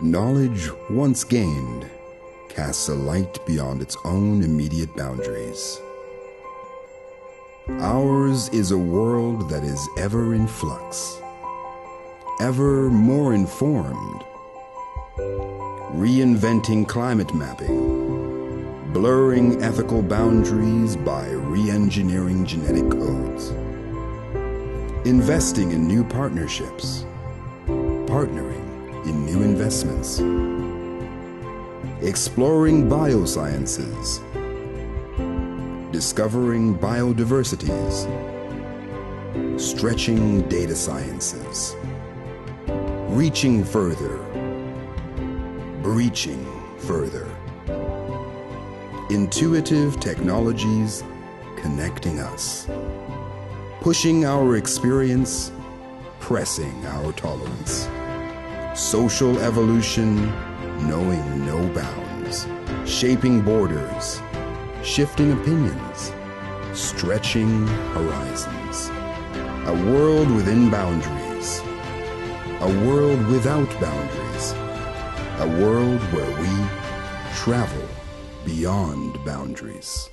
Knowledge once gained casts a light beyond its own immediate boundaries. Ours is a world that is ever in flux, ever more informed, reinventing climate mapping, blurring ethical boundaries by re-engineering genetic codes, investing in new partnerships, partnering in new investments, exploring biosciences, discovering biodiversities, stretching data sciences, reaching further, breaching further. Intuitive technologies connecting us, pushing our experience, pressing our tolerance. Social evolution knowing no bounds, shaping borders, shifting opinions, stretching horizons. A world within boundaries, a world without boundaries, a world where we travel beyond boundaries.